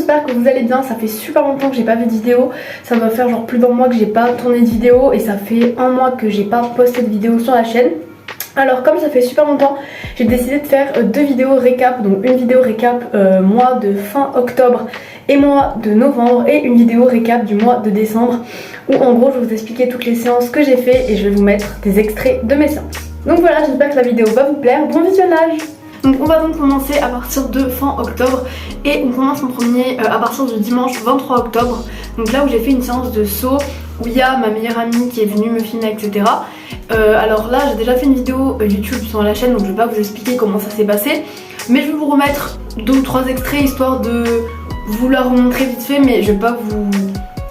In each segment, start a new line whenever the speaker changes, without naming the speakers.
j'espère que vous allez bien. Ça fait super longtemps que j'ai pas fait de vidéo. Ça doit faire genre plus d'un mois que j'ai pas tourné de vidéo. Et ça fait un mois que j'ai pas posté de vidéo sur la chaîne. Alors comme ça fait super longtemps, j'ai décidé de faire deux vidéos récap. Donc une vidéo récap mois de fin octobre et mois de novembre. Et une vidéo récap du mois de décembre. Où en gros je vais vous expliquer toutes les séances que j'ai fait. Et je vais vous mettre des extraits de mes séances. Donc voilà, j'espère que la vidéo va vous plaire. Bon visionnage. Donc on va donc commencer à partir de fin octobre et on commence en premier à partir du dimanche 23 octobre. Donc là où j'ai fait une séance de saut où il y a ma meilleure amie qui est venue me filmer, etc. Alors là j'ai déjà fait une vidéo YouTube sur la chaîne, donc je vais pas vous expliquer comment ça s'est passé. Mais je vais vous remettre 2 ou 3 extraits histoire de vous la remontrer vite fait, mais je vais pas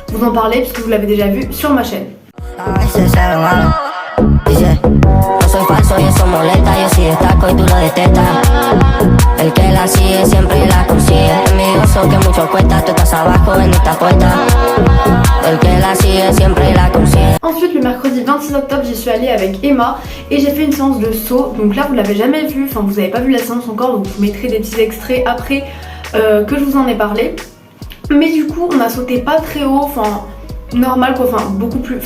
vous en parler puisque vous l'avez déjà vu sur ma chaîne.
Dice, no soy falso y eso molesta, yo sí destaco y tú lo detestas. El que la sigue siempre la consigue. Envidioso que mucho cuesta, tú estás abajo en esta puerta. El que la sigue siempre la consigue.
Ensuite le mercredi 26 octobre j'y suis allée avec Emma et j'ai fait une séance de saut. Donc là vous l'avez jamais vu, enfin vous avez pas vu la séance encore, donc je vous mettrai des petits extraits après que je vous en ai parlé. Mais du coup on a sauté pas très haut, enfin normal quoi, enfin beaucoup plus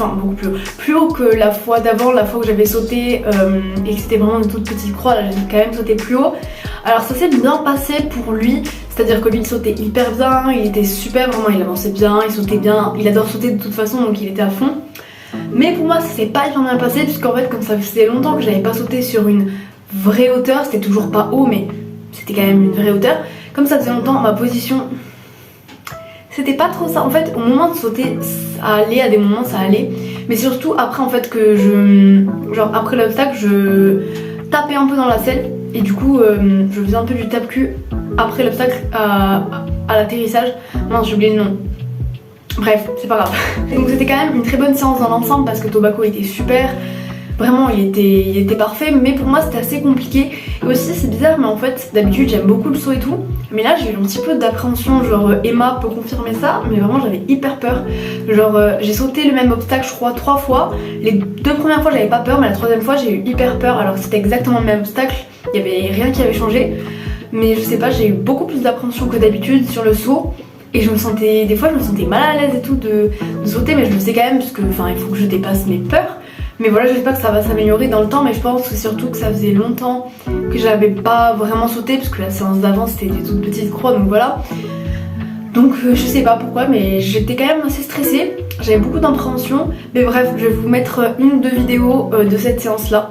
haut que la fois d'avant, la fois que j'avais sauté et que c'était vraiment une toute petite croix. Là j'ai quand même sauté plus haut. Alors ça s'est bien passé pour lui, c'est à dire que lui il sautait hyper bien, il était super, vraiment il avançait bien, il sautait bien, il adore sauter de toute façon donc il était à fond. Mais pour moi ça s'est pas hyper bien passé puisqu'en fait comme ça faisait longtemps que j'avais pas sauté sur une vraie hauteur, c'était toujours pas haut mais c'était quand même une vraie hauteur. Comme ça faisait longtemps, ma position c'était pas trop ça. En fait au moment de sauter ça allait, à des moments ça allait, mais surtout après en fait que genre après l'obstacle je tapais un peu dans la selle et du coup je faisais un peu du tape-cul après l'obstacle à l'atterrissage. Mince j'ai oublié le nom. Bref c'est pas grave. Donc c'était quand même une très bonne séance dans l'ensemble parce que Tobacco était super. Vraiment il était parfait, mais pour moi c'était assez compliqué. Et aussi c'est bizarre mais en fait d'habitude j'aime beaucoup le saut et tout, mais là j'ai eu un petit peu d'appréhension, genre Emma peut confirmer ça, mais vraiment j'avais hyper peur. Genre j'ai sauté le même obstacle je crois 3 fois, les 2 premières fois j'avais pas peur mais la 3e fois j'ai eu hyper peur alors que c'était exactement le même obstacle, il y avait rien qui avait changé. Mais je sais pas, j'ai eu beaucoup plus d'appréhension que d'habitude sur le saut. Et je me sentais, des fois je me sentais mal à l'aise et tout de sauter, mais je le sais quand même parce que enfin il faut que je dépasse mes peurs. Mais voilà, je sais pas que ça va s'améliorer dans le temps, mais je pense que surtout que ça faisait longtemps que j'avais pas vraiment sauté parce que la séance d'avant c'était des toutes petites croix, donc voilà. Donc je sais pas pourquoi, mais j'étais quand même assez stressée, j'avais beaucoup d'appréhension. Mais bref, je vais vous mettre une ou 2 vidéos de cette séance là.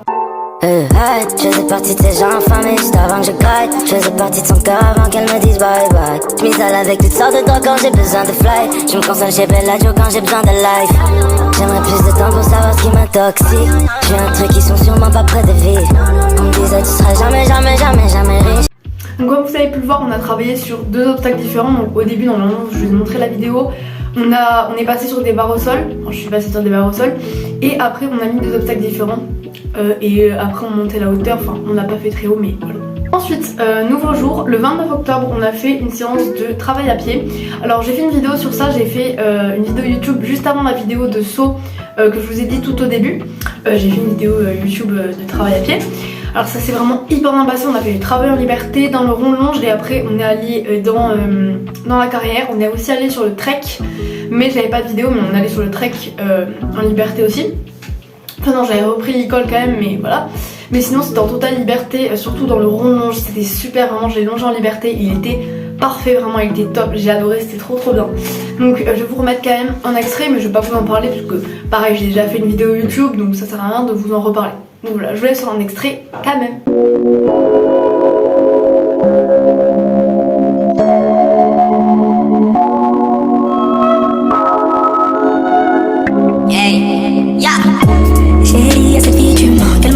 Je faisais partie de ces gens infamés juste avant que je graille. Je faisais partie de son cœur avant qu'elle me dise bye bye. Je m'isole avec toutes sortes de drogues quand j'ai besoin de fly. Je me console chez Bellagio quand j'ai besoin de life. J'aimerais plus de temps pour savoir ce qui m'intoxique. J'ai un truc qui sont sûrement pas près de vivre. On me disait tu seras jamais riche.
Donc comme vous avez pu le voir, on a travaillé sur 2 obstacles différents. Donc au début, normalement je vous ai montré la vidéo, on est passé sur des barres au sol. Enfin, je suis passée sur des barres au sol. Et après on a mis 2 obstacles différents. Et après on montait la hauteur, enfin on n'a pas fait très haut mais voilà. Ensuite, nouveau jour, le 29 octobre on a fait une séance de travail à pied. Alors j'ai fait une vidéo sur ça, j'ai fait une vidéo YouTube juste avant la vidéo de saut que je vous ai dit tout au début. J'ai fait une vidéo YouTube de travail à pied. Alors ça s'est vraiment hyper bien passé, on a fait du travail en liberté dans le rond longe et après on est allé dans la carrière. On est aussi allé sur le trek, mais j'avais pas de vidéo, mais on est allé sur le trek en liberté aussi. Enfin non, j'avais repris l'école quand même, mais voilà. Mais sinon c'était en totale liberté, surtout dans le rond longe, c'était super, vraiment j'ai longé en liberté, il était parfait, vraiment il était top, j'ai adoré, c'était trop bien. Donc je vais vous remettre quand même un extrait, mais je vais pas vous en parler parce que pareil j'ai déjà fait une vidéo YouTube, donc ça sert à rien de vous en reparler. Donc voilà, je vous laisse sur un extrait quand même.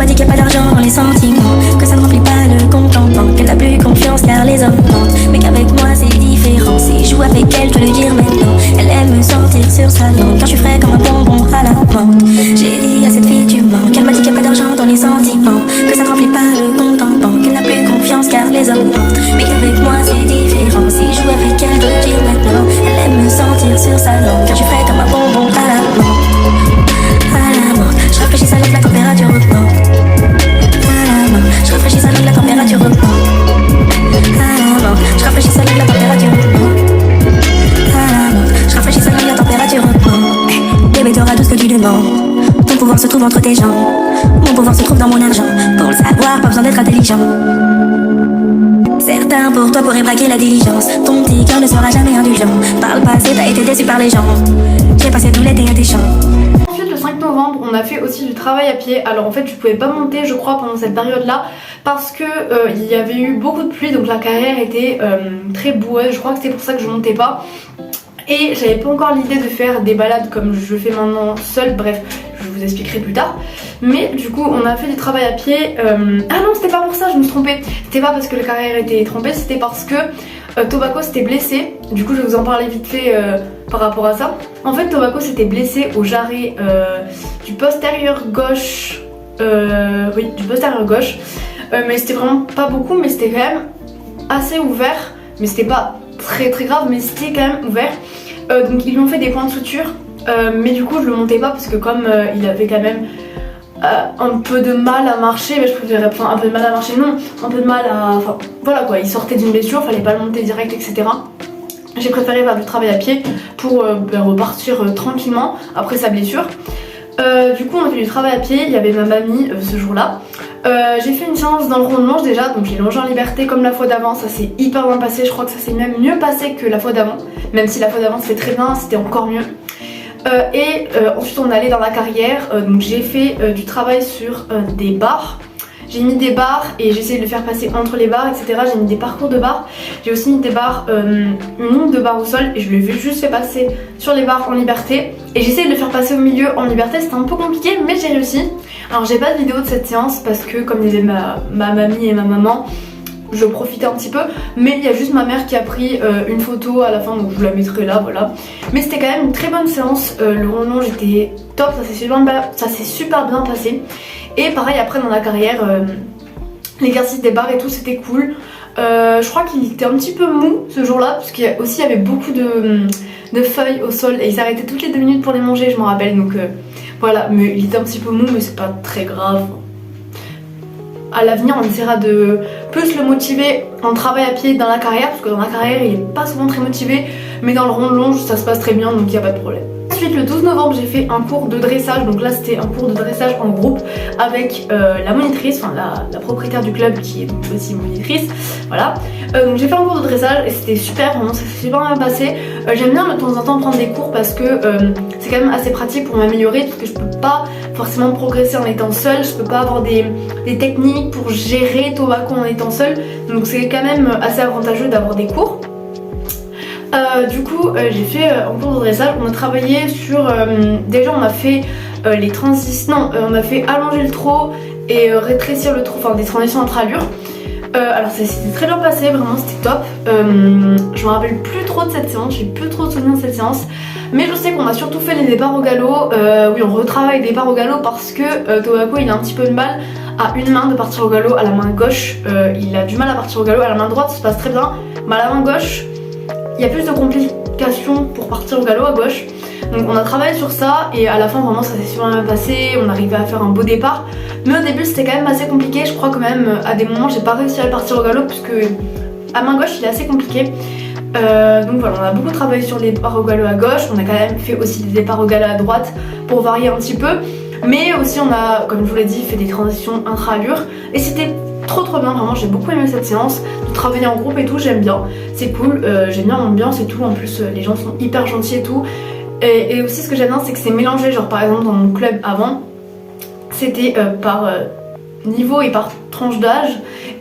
Qu'il n'y a pas d'argent dans les sentiments, que ça ne remplit pas le compte en banque, qu'elle n'a plus confiance car les hommes mentent, mais qu'avec moi c'est différent. Si je joue avec elle, je peux le dire maintenant. Elle aime me sentir sur sa langue, quand je suis frais comme un bonbon à la menthe. J'ai dit à cette fille tu mens, qu'elle m'a dit qu'il n'y a pas d'argent dans les sentiments, que ça ne remplit pas le compte en banque, qu'elle n'a pouvoir se trouve entre tes jambes. Mon pouvoir se trouve dans mon argent. Pour le savoir, pas besoin d'être intelligent. Certains pour toi pourraient braquer la diligence. Ton petit cœur ne sera jamais indulgent. Par le passé, t'as été déçu par les gens. J'ai passé tout l'été à tes champs.
Ensuite, le 5 novembre, on a fait aussi du travail à pied. Alors en fait, je pouvais pas monter, je crois, pendant cette période-là parce que il y avait eu beaucoup de pluie, donc la carrière était très boueuse. Je crois que c'était pour ça que je montais pas. Et j'avais pas encore l'idée de faire des balades comme je fais maintenant seule. Bref, je vous expliquerai plus tard. Mais du coup, on a fait du travail à pied. Ah non, c'était pas pour ça, je me suis trompée. C'était pas parce que la carrière était trompée, c'était parce que Tobacco s'était blessé. Du coup, je vais vous en parler vite fait par rapport à ça. En fait, Tobacco s'était blessé au jarret du postérieur gauche. Oui, du postérieur gauche. Mais c'était vraiment pas beaucoup, mais c'était quand même assez ouvert. Mais c'était pas très grave, mais c'était quand même ouvert. Donc ils lui ont fait des points de suture. Mais du coup, je le montais pas parce que comme il avait quand même un peu de mal à marcher, mais je préférais, enfin un peu de mal à marcher, non, un peu de mal à, enfin voilà quoi, il sortait d'une blessure, fallait pas le monter direct, etc. J'ai préféré faire du travail à pied pour repartir tranquillement après sa blessure. Du coup, on a fait du travail à pied, il y avait ma mamie ce jour-là. J'ai fait une séance dans le rond de manche déjà, donc j'ai longé en liberté comme la fois d'avant, ça s'est hyper bien passé, je crois que ça s'est même mieux passé que la fois d'avant, même si la fois d'avant c'était très bien, c'était encore mieux. Ensuite on est allé dans la carrière, donc j'ai fait du travail sur des barres. J'ai mis des barres et j'ai essayé de le faire passer entre les barres, etc. J'ai mis des parcours de barres. J'ai aussi mis des barres, une ligne de barres au sol et je lui ai juste fait passer sur les barres en liberté. Et j'ai essayé de le faire passer au milieu en liberté, c'était un peu compliqué mais j'ai réussi. Alors j'ai pas de vidéo de cette séance parce que comme disait ma mamie et ma maman, je profitais un petit peu, mais il y a juste ma mère qui a pris une photo à la fin, donc je vous la mettrai là, voilà. Mais c'était quand même une très bonne séance, le rond de manche était top, ça s'est super bien passé. Et pareil après dans la carrière, l'exercice des barres et tout c'était cool. Je crois qu'il était un petit peu mou ce jour-là, parce qu'il y avait beaucoup de feuilles au sol et il s'arrêtait toutes les 2 minutes pour les manger, je m'en rappelle, donc voilà, mais il était un petit peu mou, mais c'est pas très grave. À l'avenir on essaiera de plus le motiver en travail à pied dans la carrière, parce que dans la carrière il est pas souvent très motivé, mais dans le rond de longe ça se passe très bien, donc il n'y a pas de problème. Ensuite le 12 novembre j'ai fait un cours de dressage, donc là c'était un cours de dressage en groupe avec la monitrice, enfin la propriétaire du club qui est donc aussi monitrice, voilà. Donc j'ai fait un cours de dressage et c'était super, vraiment ça s'est super bien passé. J'aime bien de temps en temps prendre des cours parce que c'est quand même assez pratique pour m'améliorer, parce que je peux pas forcément progresser en étant seule, je peux pas avoir des techniques pour gérer Tobacco en étant seule, donc c'est quand même assez avantageux d'avoir des cours. Du coup j'ai fait un cours de dressage, on a travaillé sur, déjà on a fait les transitions, non on a fait allonger le trot et rétrécir le trot, enfin des transitions entre allures. Alors ça s'était très bien passé, vraiment c'était top. Je me rappelle plus trop de cette séance, j'ai plus trop de souvenirs de cette séance, mais je sais qu'on a surtout fait les départs au galop. Oui, on retravaille les départs au galop parce que Tobacco il a un petit peu de mal à une main de partir au galop, à la main gauche il a du mal à partir au galop, à la main droite ça se passe très bien, mais à la main gauche il y a plus de complications pour partir au galop à gauche. Donc on a travaillé sur ça et à la fin vraiment ça s'est super bien passé, on arrivait à faire un beau départ. Mais au début c'était quand même assez compliqué, je crois que même à des moments j'ai pas réussi à partir au galop puisque à main gauche il est assez compliqué. Donc voilà, on a beaucoup travaillé sur les départs au galop à gauche, on a quand même fait aussi des départs au galop à droite pour varier un petit peu. Mais aussi on a, comme je vous l'ai dit, fait des transitions intra-allures et c'était trop bien, vraiment j'ai beaucoup aimé cette séance, de travailler en groupe et tout, j'aime bien, c'est cool, j'aime bien l'ambiance et tout, en plus les gens sont hyper gentils et tout. Et aussi ce que j'aime bien c'est que c'est mélangé, genre par exemple dans mon club avant c'était par niveau et par tranche d'âge,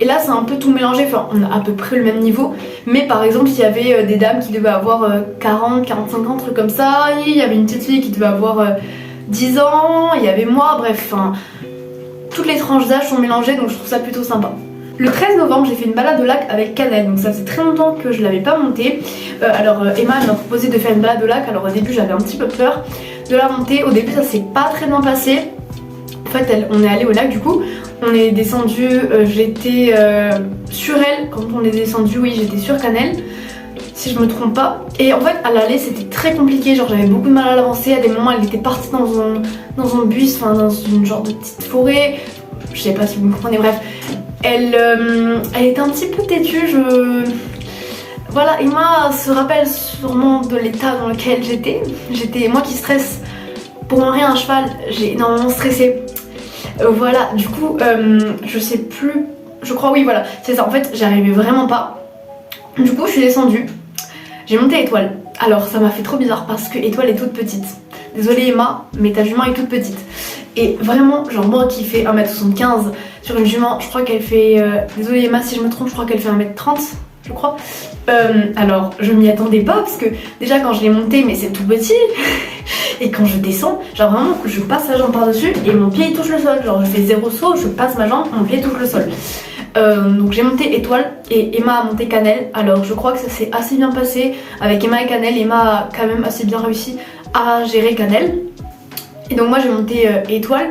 et là c'est un peu tout mélangé, enfin on a à peu près le même niveau, mais par exemple il y avait des dames qui devaient avoir 40, 45 ans, trucs comme ça, il y avait une petite fille qui devait avoir 10 ans, il y avait moi, bref, enfin toutes les tranches d'âge sont mélangées, donc je trouve ça plutôt sympa. Le 13 novembre j'ai fait une balade au lac avec Canel, donc ça faisait très longtemps que je l'avais pas montée. Alors Emma elle m'a proposé de faire une balade au lac, alors au début j'avais un petit peu peur de la monter, au début ça s'est pas très bien passé. En fait on est allé au lac du coup, on est descendu, j'étais sur elle, quand on est descendu, oui j'étais sur Canel, si je me trompe pas. Et en fait à l'aller c'était très compliqué, genre j'avais beaucoup de mal à l'avancer, à des moments elle était partie dans un bus, enfin dans une genre de petite forêt, je sais pas si vous me comprenez, bref. Elle était un petit peu têtue, voilà, Emma se rappelle sûrement de l'état dans lequel j'étais. Moi qui stresse pour marier un cheval, j'ai énormément stressé. Voilà, du coup, je sais plus, je crois, oui, voilà, c'est ça. En fait, j'arrivais vraiment pas. Du coup, je suis descendue, j'ai monté Étoile. Alors, ça m'a fait trop bizarre parce que Étoile est toute petite. Désolée Emma, mais ta jument est toute petite. Et vraiment, genre moi qui fais 1m75 sur une jument, je crois qu'elle fait... désolée Emma si je me trompe, je crois qu'elle fait 1m30, je crois. Alors, je m'y attendais pas parce que déjà quand je l'ai montée, mais c'est tout petit. Et quand je descends, genre vraiment, je passe la jambe par-dessus et mon pied il touche le sol. Genre je fais 0 saut, je passe ma jambe, mon pied touche le sol. Donc j'ai monté Étoile et Emma a monté Cannelle. Alors je crois que ça s'est assez bien passé avec Emma et Cannelle. Emma a quand même assez bien réussi à gérer Cannelle. Et donc moi j'ai monté Étoile.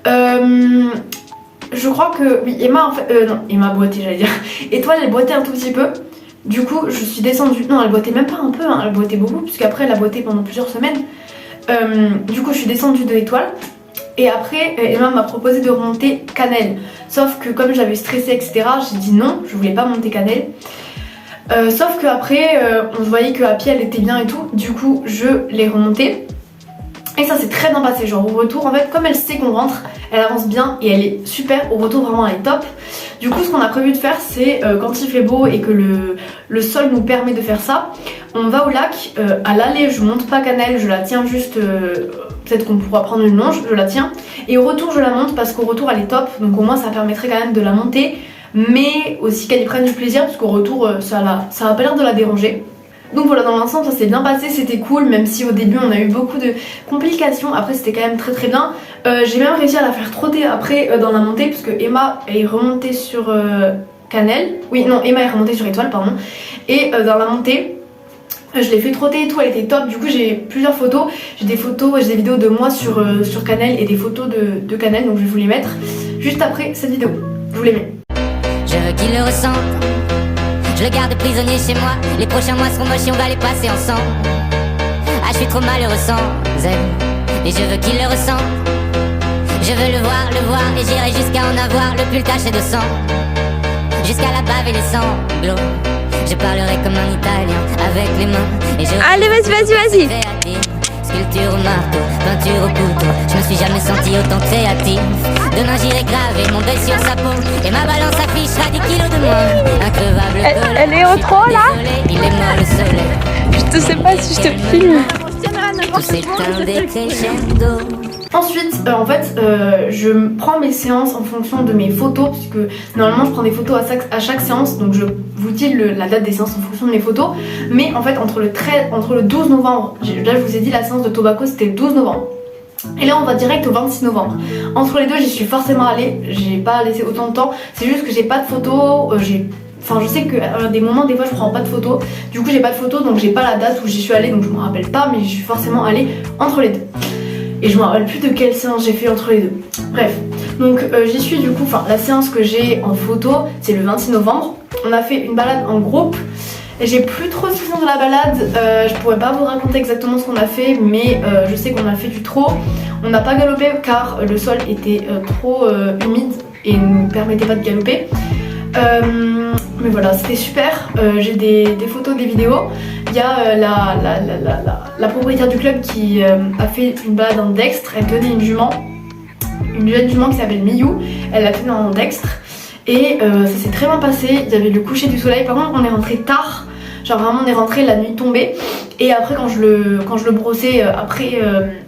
Je crois que oui, Emma en fait, non, Emma boitait, j'allais dire. Étoile elle boitait un tout petit peu. Du coup je suis descendue, non elle boitait même pas un peu, hein, elle boitait beaucoup puisqu'après elle a boité pendant plusieurs semaines. Du coup je suis descendue de Étoile. Et après Emma m'a proposé de remonter Cannelle. Sauf que comme j'avais stressé etc, j'ai dit non, je voulais pas monter Cannelle. Sauf que après on voyait qu'à pied elle était bien et tout. Du coup je l'ai remontée. Et ça s'est très bien passé, genre au retour en fait comme elle sait qu'on rentre, elle avance bien et elle est super, au retour vraiment elle est top. Du coup ce qu'on a prévu de faire c'est quand il fait beau et que le sol nous permet de faire ça, on va au lac, à l'aller je monte pas Cannelle, je la tiens juste, peut-être qu'on pourra prendre une longe, je la tiens. Et au retour je la monte parce qu'au retour elle est top, donc au moins ça permettrait quand même de la monter, mais aussi qu'elle y prenne du plaisir parce qu'au retour ça a pas l'air de la déranger. Donc voilà, dans l'ensemble ça s'est bien passé, c'était cool, même si au début on a eu beaucoup de complications, après c'était quand même très très bien. J'ai même réussi à la faire trotter après dans la montée, parce que Emma est remontée sur Cannelle, oui non Emma est remontée sur Étoile pardon, et dans la montée je l'ai fait trotter et tout, elle était top. Du coup j'ai plusieurs photos, j'ai des photos, j'ai des vidéos de moi sur Cannelle et des photos de Cannelle, donc je vais vous les mettre juste après cette vidéo, je vous les mets.
Je veux qu'il le ressente. Je le garde prisonnier chez moi. Les prochains mois seront moches et on va les passer ensemble. Ah, je suis trop malheureux sans elle. Et je veux qu'il le ressente. Je veux le voir, et j'irai jusqu'à en avoir le pull taché de sang. Jusqu'à la bave et les sanglots. Je parlerai comme un Italien avec les mains. Et je...
Allez, vas-y.
Sculpture au marteau, peinture au couteau. Je me suis jamais senti autant créatif. Demain j'irai graver mon deuil sur sa peau. Et ma balance affichera 10 kilos de moins. Increvable.
Elle est au trop là.
Il est mort le soleil.
Je sais pas si je te filme.
Tout s'éteint des crescendo.
Ensuite, en fait, je prends mes séances en fonction de mes photos, puisque normalement je prends des photos à chaque séance, donc je vous dis la date des séances en fonction de mes photos. Mais en fait, entre le 12 novembre, là je vous ai dit la séance de Tobacco c'était le 12 novembre. Et là on va direct au 26 novembre. Entre les deux j'y suis forcément allée, j'ai pas laissé autant de temps, c'est juste que j'ai pas de photos, Enfin je sais que des moments des fois je prends pas de photos. Du coup j'ai pas de photos donc j'ai pas la date où j'y suis allée, donc je me rappelle pas, mais j'y suis forcément allée entre les deux. Et je me rappelle plus de quelle séance j'ai fait entre les deux. Bref, donc j'y suis du coup, enfin la séance que j'ai en photo c'est le 26 novembre. On a fait une balade en groupe. J'ai plus trop de souvenirs de la balade, je pourrais pas vous raconter exactement ce qu'on a fait, mais je sais qu'on a fait du trot. On n'a pas galopé car le sol était trop humide et ne nous permettait pas de galoper. Mais voilà, c'était super, j'ai des photos, des vidéos. Il y a la propriétaire du club qui a fait une balade en dextre. Elle tenait une jeune jument qui s'appelle Miyu. Elle l'a tenue en dextre et ça s'est très bien passé. Il y avait le coucher du soleil, par contre on est rentré tard. Genre vraiment on est rentré, la nuit tombée. Et après quand je le brossais après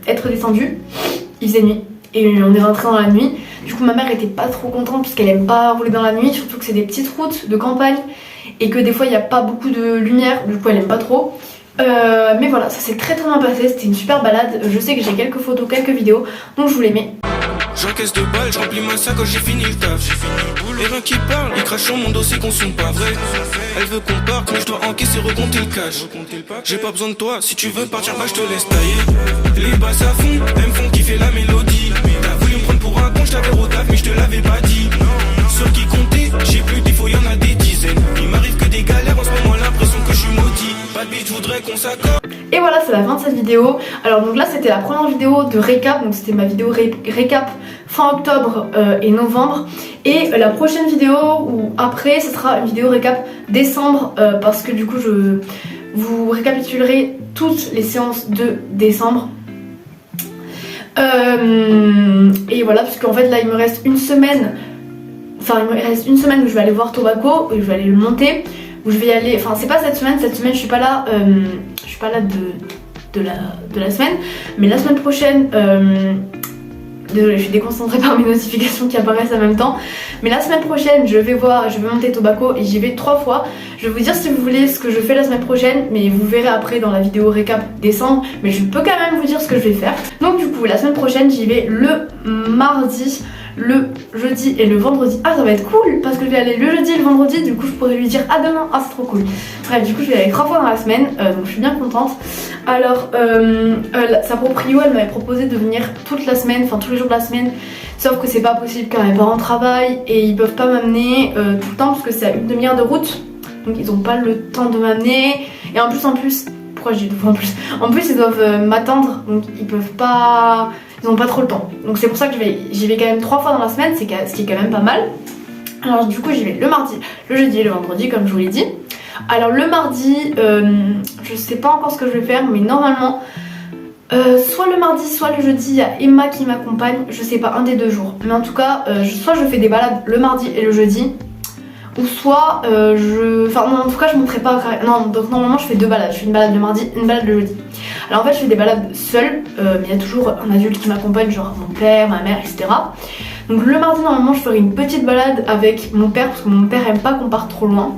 être descendu, il faisait nuit. Et on est rentré dans la nuit. Du coup ma mère était pas trop contente puisqu'elle aime pas rouler dans la nuit, surtout que c'est des petites routes de campagne et que des fois il n'y a pas beaucoup de lumière, du coup elle aime pas trop. Mais voilà, ça s'est très bien passé, c'était une super balade. Je sais que j'ai quelques photos, quelques vidéos, donc je vous les mets.
J'encaisse de balles, je remplis ma sacoche, j'ai fini le taf. Les reins qui parlent, ils crachent sur mon dos, c'est qu'on sont pas vrais. Elle veut qu'on parte, mais je dois encaisser, recompter le cash. J'ai pas besoin de toi, si tu veux partir, bah je te laisse tailler. Les basses à fond, elles me font kiffer la mélodie. T'as voulu me prendre pour un con, je t'avais retaf, mais je te l'avais pas dit. Sur qui compter, j'ai plus de défauts, y'en a des dizaines. Il m'arrive que des galères, en ce moment l'impression que je suis maudit. Pas de bitch, voudrais qu'on s'accorde.
Et voilà, c'est la fin de cette vidéo. Alors donc là c'était la première vidéo de récap, donc c'était ma vidéo récap fin octobre et novembre. Et la prochaine vidéo ou après ce sera une vidéo récap décembre parce que du coup je vous récapitulerai toutes les séances de décembre. Et voilà, parce qu'en fait là il me reste une semaine. Enfin il me reste une semaine où je vais aller voir Tobacco, où je vais aller le monter, où je vais y aller. Enfin c'est pas cette semaine je suis pas là. Je suis pas là de la semaine. Mais la semaine prochaine. Désolée, je suis déconcentrée par mes notifications qui apparaissent en même temps. Mais la semaine prochaine, je vais monter Tobacco et j'y vais 3 fois. Je vais vous dire si vous voulez ce que je fais la semaine prochaine, mais vous verrez après dans la vidéo récap décembre. Mais je peux quand même vous dire ce que je vais faire. Donc du coup, la semaine prochaine, j'y vais le mardi, le jeudi et le vendredi. Ah, ça va être cool parce que je vais aller le jeudi et le vendredi. Du coup, je pourrais lui dire à demain. Ah, c'est trop cool. Bref, du coup, je vais aller 3 fois dans la semaine. Donc je suis bien contente. Alors, sa proprio, elle m'avait proposé de venir toute la semaine, enfin tous les jours de la semaine. Sauf que c'est pas possible car mes parents travaillent et ils peuvent pas m'amener tout le temps parce que c'est à une demi-heure de route. Donc ils ont pas le temps de m'amener. Et en plus, pourquoi je dis en plus? En plus, ils doivent m'attendre, donc ils peuvent pas. Ils ont pas trop le temps. Donc c'est pour ça que j'y vais quand même 3 fois dans la semaine, ce qui est quand même pas mal. Alors du coup, j'y vais le mardi, le jeudi et le vendredi, comme je vous l'ai dit. Alors le mardi, je sais pas encore ce que je vais faire, mais normalement, soit le mardi, soit le jeudi, il y a Emma qui m'accompagne, je sais pas, un des 2 jours. Mais en tout cas, soit je fais des balades le mardi et le jeudi, ou soit enfin non, en tout cas je monterai pas. Non, donc normalement je fais 2 balades, je fais une balade le mardi, une balade le jeudi. Alors en fait je fais des balades seule, mais il y a toujours un adulte qui m'accompagne, genre mon père, ma mère, etc. Donc le mardi normalement je ferai une petite balade avec mon père, parce que mon père aime pas qu'on parte trop loin.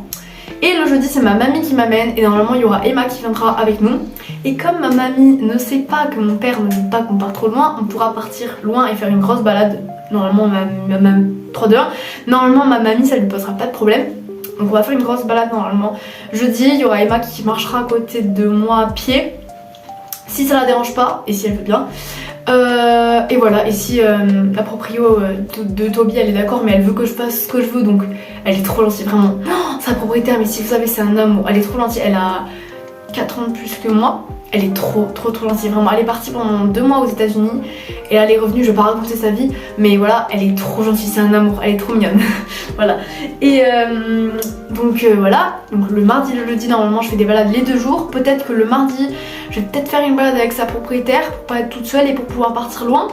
Et le jeudi c'est ma mamie qui m'amène et normalement il y aura Emma qui viendra avec nous. Et comme ma mamie ne sait pas que mon père ne veut pas qu'on parte trop loin, on pourra partir loin et faire une grosse balade. Normalement ma 3 2 1. Normalement ma mamie ça lui posera pas de problème. Donc on va faire une grosse balade normalement. Jeudi il y aura Emma qui marchera à côté de moi à pied. Si ça la dérange pas et si elle veut bien. Et voilà, et si la proprio de Toby elle est d'accord mais elle veut que je fasse ce que je veux, donc elle est trop gentille vraiment. Oh, sa propriétaire, mais si vous savez c'est un amour, elle est trop gentille, elle a 4 ans de plus que moi. Elle est trop gentille, vraiment. Elle est partie pendant 2 mois aux États-Unis et elle est revenue. Je vais pas raconter sa vie, mais voilà, elle est trop gentille, c'est un amour, elle est trop mignonne. Voilà. Et donc voilà. Donc le mardi, le jeudi, normalement, je fais des balades les 2 jours. Peut-être que le mardi, je vais peut-être faire une balade avec sa propriétaire pour pas être toute seule et pour pouvoir partir loin.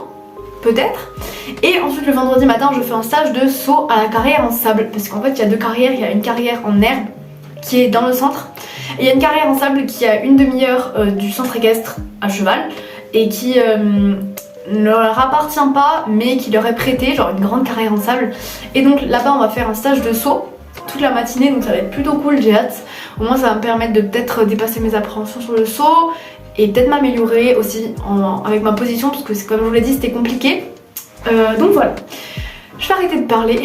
Peut-être. Et ensuite le vendredi matin, je fais un stage de saut à la carrière en sable parce qu'en fait, il y a 2 carrières. Il y a une carrière en herbe qui est dans le centre. Et il y a une carrière en sable qui est à une demi-heure du centre équestre à cheval et qui ne leur appartient pas mais qui leur est prêté, genre une grande carrière en sable. Et donc là-bas on va faire un stage de saut toute la matinée, donc ça va être plutôt cool, j'ai hâte. Au moins ça va me permettre de peut-être dépasser mes appréhensions sur le saut et peut-être m'améliorer aussi avec ma position parce que comme je vous l'ai dit c'était compliqué. Donc voilà. Je vais arrêter de parler,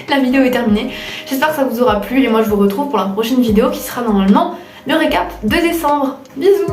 la vidéo est terminée. J'espère que ça vous aura plu et moi je vous retrouve pour la prochaine vidéo qui sera normalement le récap de décembre. Bisous.